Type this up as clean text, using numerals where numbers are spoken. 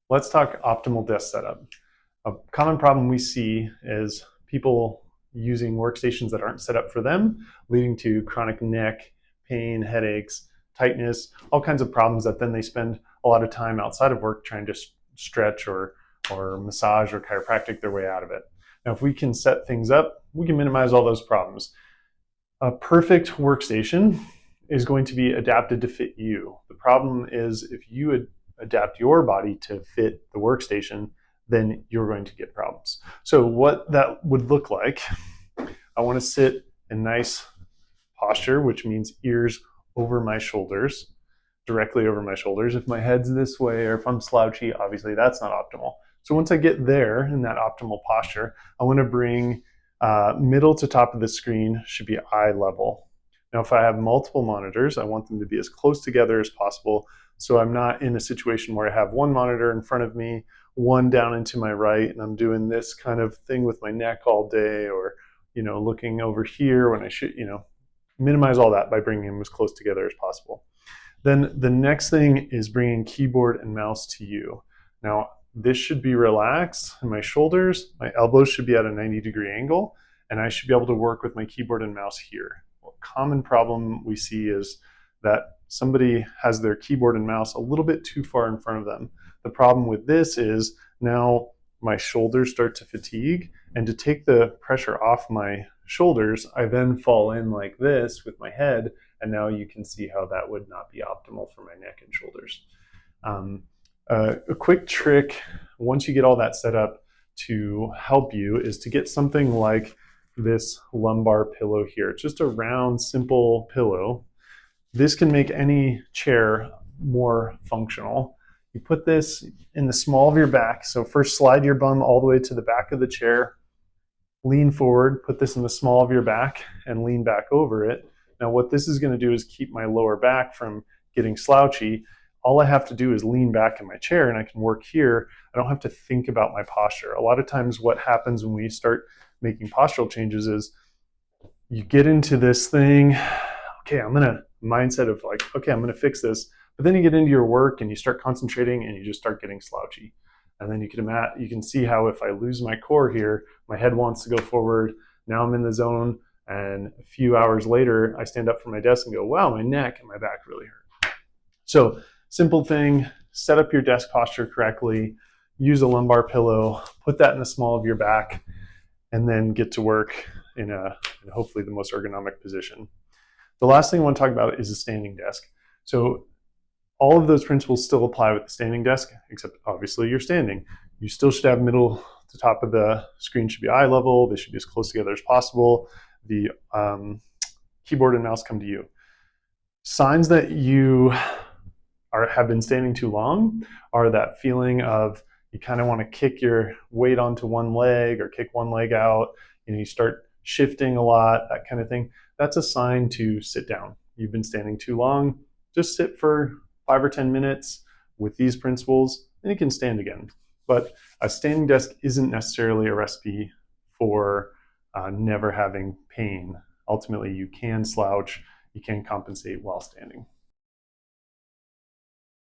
Let's talk optimal desk setup. A common problem we see is people using workstations that aren't set up for them, leading to chronic neck pain, headaches, tightness, all kinds of problems that then they spend a lot of time outside of work trying to stretch or massage or chiropractic their way out of it. Now, if we can set things up, we can minimize all those problems. A perfect workstation is going to be adapted to fit you. The problem is if you adapt your body to fit the workstation, then you're going to get problems. So what that would look like, I want to sit in nice posture, which means ears over my shoulders, directly over my shoulders. If my head's this way or if I'm slouchy, obviously that's not optimal. So once I get there in that optimal posture, I want to bring middle to top of the screen should be eye level. Now, if I have multiple monitors, I want them to be as close together as possible, so I'm not in a situation where I have one monitor in front of me, one down into my right, and I'm doing this kind of thing with my neck all day, or looking over here when I should, minimize all that by bringing them as close together as possible. Then the next thing is bringing keyboard and mouse to you. Now, this should be relaxed in my shoulders, my elbows should be at a 90-degree angle, and I should be able to work with my keyboard and mouse here. A common problem we see is that somebody has their keyboard and mouse a little bit too far in front of them. The problem with this is now my shoulders start to fatigue, and to take the pressure off my shoulders, I then fall in like this with my head, and now you can see how that would not be optimal for my neck and shoulders. A quick trick, once you get all that set up to help you, is to get something like this lumbar pillow here. It's just a round, simple pillow. This can make any chair more functional. You put this in the small of your back. So first slide your bum all the way to the back of the chair, lean forward, put this in the small of your back and lean back over it. Now what this is going to do is keep my lower back from getting slouchy. All I have to do is lean back in my chair and I can work here. I don't have to think about my posture. A lot of times what happens when we start making postural changes is you get into this thing, okay, mindset of like, okay, I'm gonna fix this. But then you get into your work and you start concentrating and you just start getting slouchy. And then you can see how if I lose my core here, my head wants to go forward. Now I'm in the zone. And a few hours later, I stand up from my desk and go, wow, my neck and my back really hurt. So simple thing, set up your desk posture correctly, use a lumbar pillow, put that in the small of your back, and then get to work in hopefully the most ergonomic position. The last thing I want to talk about is a standing desk. So all of those principles still apply with the standing desk, except obviously you're standing. You still should have middle to top of the screen should be eye level. They should be as close together as possible. The keyboard and mouse come to you. Signs that you have been standing too long are that feeling of you kind of want to kick your weight onto one leg or kick one leg out, you start shifting a lot, that kind of thing. That's a sign to sit down. You've been standing too long. Just sit for 5 or 10 minutes with these principles, and you can stand again. But a standing desk isn't necessarily a recipe for never having pain. Ultimately, you can slouch, you can compensate while standing.